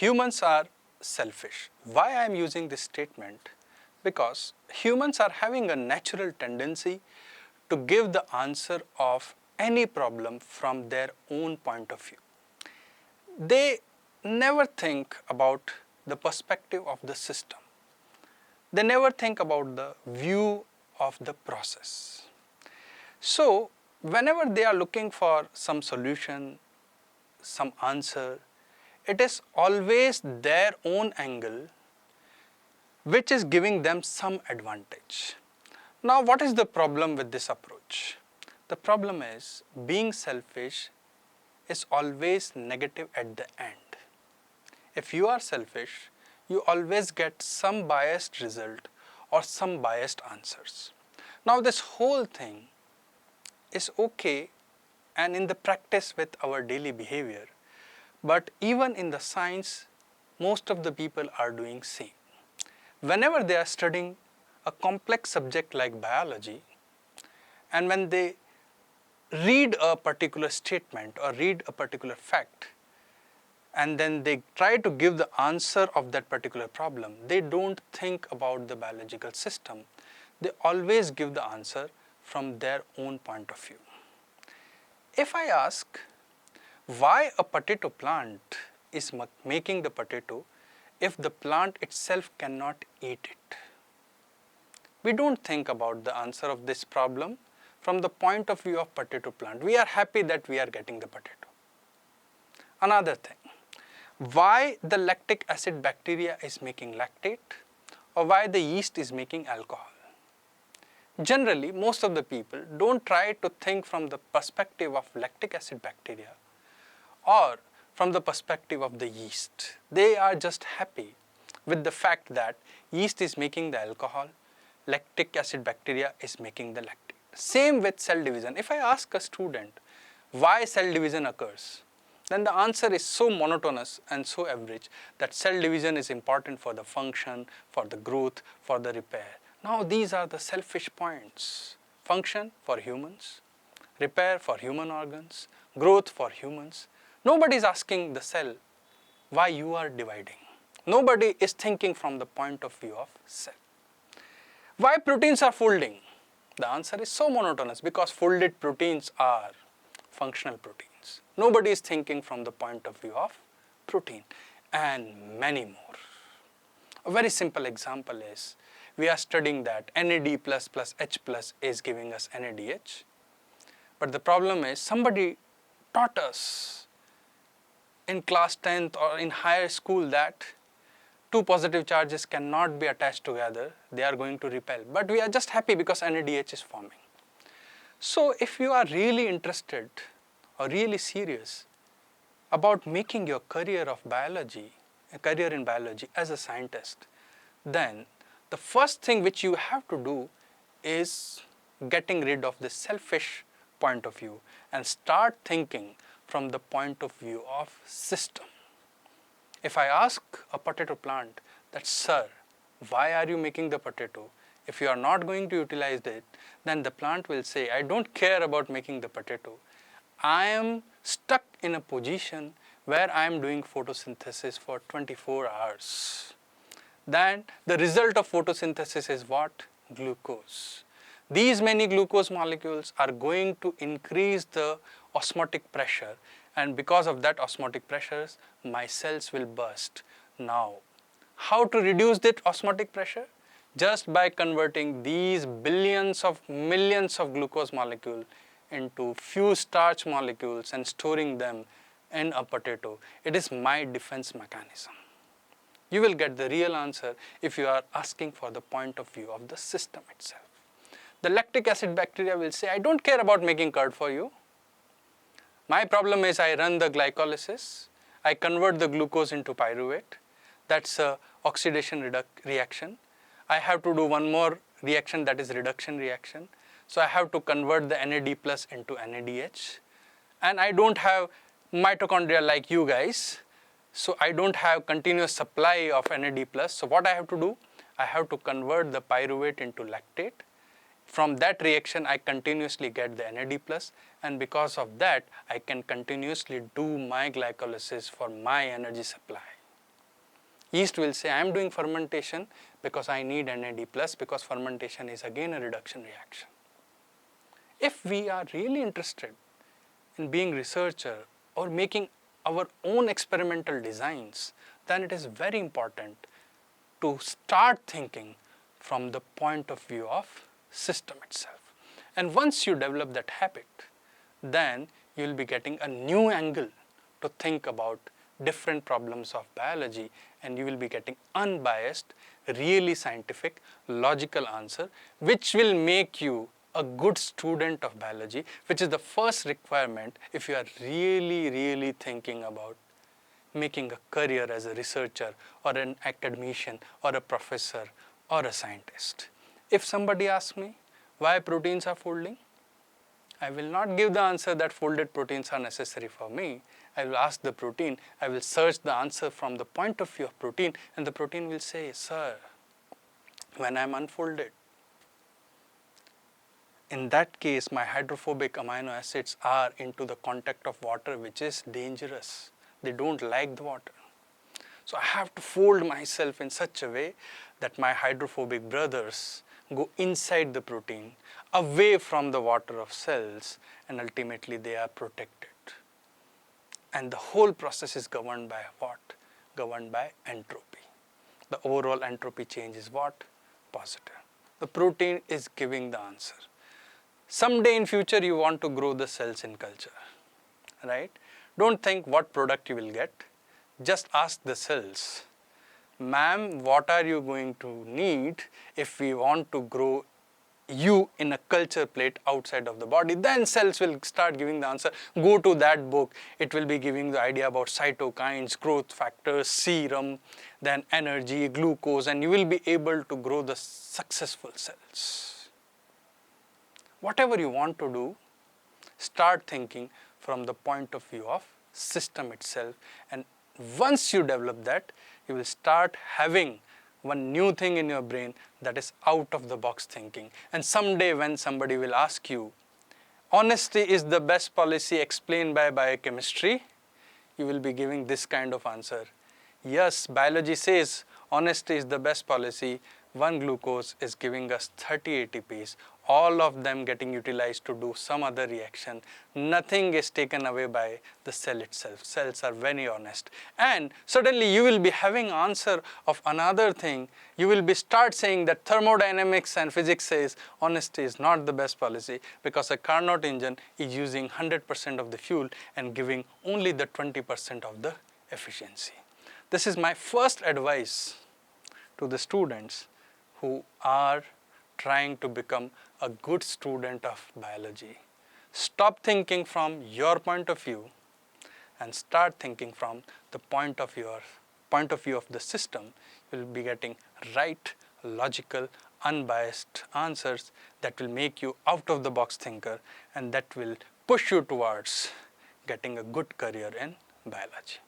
humans are selfish. Why I am using this statement? Because humans are having a natural tendency to give the answer of any problem from their own point of view. They never think about the perspective of the system. They never think about the view of the process. So, whenever they are looking for some solution, some answer, it is always their own angle which is giving them some advantage. Now, what is the problem with this approach? The problem is being selfish is always negative at the end. If you are selfish, you always get some biased result or some biased answers. Now, this whole thing is okay and in the practice with our daily behavior, but even in the science, most of the people are doing same. Whenever they are studying a complex subject like biology, and when they read a particular statement or read a particular fact, and then they try to give the answer of that particular problem, they don't think about the biological system. They always give the answer from their own point of view. If I ask why a potato plant is making the potato if the plant itself cannot eat it, we don't think about the answer of this problem from the point of view of potato plant. We are happy that we are getting the potato. Another thing, why the lactic acid bacteria is making lactate or why the yeast is making alcohol. Generally, most of the people don't try to think from the perspective of lactic acid bacteria or from the perspective of the yeast. They are just happy with the fact that yeast is making the alcohol, lactic acid bacteria is making the lactate. Same with cell division. If I ask a student why cell division occurs, then the answer is so monotonous and so average that cell division is important for the function, for the growth, for the repair. Now these are the selfish points. Function for humans, repair for human organs, growth for humans. Nobody is asking the cell why you are dividing. Nobody is thinking from the point of view of cell. Why proteins are folding? The answer is so monotonous because folded proteins are functional proteins. Nobody is thinking from the point of view of protein and many more. A very simple example is we are studying that NAD plus H plus is giving us NADH. But the problem is somebody taught us in class 10th or in higher school that two positive charges cannot be attached together, they are going to repel. But we are just happy because NADH is forming. So if you are really interested or really serious about making your career of biology, a career in biology as a scientist, then the first thing which you have to do is getting rid of the selfish point of view and start thinking from the point of view of system. If I ask a potato plant that, sir, why are you making the potato? If you are not going to utilize it, then the plant will say, I don't care about making the potato. I am stuck in a position where I am doing photosynthesis for 24 hours. Then the result of photosynthesis is what? Glucose. These many glucose molecules are going to increase the osmotic pressure, and because of that osmotic pressures, my cells will burst. Now, how to reduce that osmotic pressure? Just by converting these billions of millions of glucose molecules into few starch molecules and storing them in a potato. It is my defense mechanism. You will get the real answer if you are asking for the point of view of the system itself. The lactic acid bacteria will say, I don't care about making curd for you. My problem is I run the glycolysis, I convert the glucose into pyruvate. That's a oxidation reaction. I have to do one more reaction, that is reduction reaction. So I have to convert the NAD plus into NADH. And I don't have mitochondria like you guys. So I don't have continuous supply of NAD plus. So what I have to do? I have to convert the pyruvate into lactate. From that reaction, I continuously get the NAD plus, and because of that, I can continuously do my glycolysis for my energy supply. Yeast will say, I am doing fermentation because I need NAD+, because fermentation is again a reduction reaction. If we are really interested in being researcher or making our own experimental designs, then it is very important to start thinking from the point of view of system itself. And once you develop that habit, then you will be getting a new angle to think about different problems of biology, and you will be getting unbiased, really scientific, logical answer, which will make you a good student of biology, which is the first requirement if you are really thinking about making a career as a researcher or an academician or a professor or a scientist. If somebody asks me why proteins are folding, I will not give the answer that folded proteins are necessary for me. I will ask the protein, I will search the answer from the point of view of protein, and the protein will say, sir, when I am unfolded, in that case my hydrophobic amino acids are into the contact of water, which is dangerous. They don't like the water. So I have to fold myself in such a way that my hydrophobic brothers go inside the protein, away from the water of cells, and ultimately they are protected. And the whole process is governed by what? Governed by entropy. The overall entropy change is what? Positive. The protein is giving the answer. Someday in future you want to grow the cells in culture, right? Don't think what product you will get. Just ask the cells, ma'am, what are you going to need if we want to grow you in a culture plate outside of the body? Then cells will start giving the answer. Go to that book. It will be giving the idea about cytokines, growth factors, serum, then energy, glucose, and you will be able to grow the successful cells. Whatever you want to do, start thinking from the point of view of system itself, and once you develop that, you will start having one new thing in your brain that is out of the box thinking. And someday when somebody will ask you, honesty is the best policy explained by biochemistry, you will be giving this kind of answer. Yes, biology says honesty is the best policy. One glucose is giving us 30 ATPs, all of them getting utilized to do some other reaction. Nothing is taken away by the cell itself. Cells are very honest. And suddenly you will be having answer of another thing. You will be start saying that thermodynamics and physics says honesty is not the best policy because a Carnot engine is using 100% of the fuel and giving only the 20% of the efficiency. This is my first advice to the students who are trying to become a good student of biology. Stop thinking from your point of view and start thinking from the point of view of the system. You will be getting right, logical, unbiased answers that will make you out of the box thinker, and that will push you towards getting a good career in biology.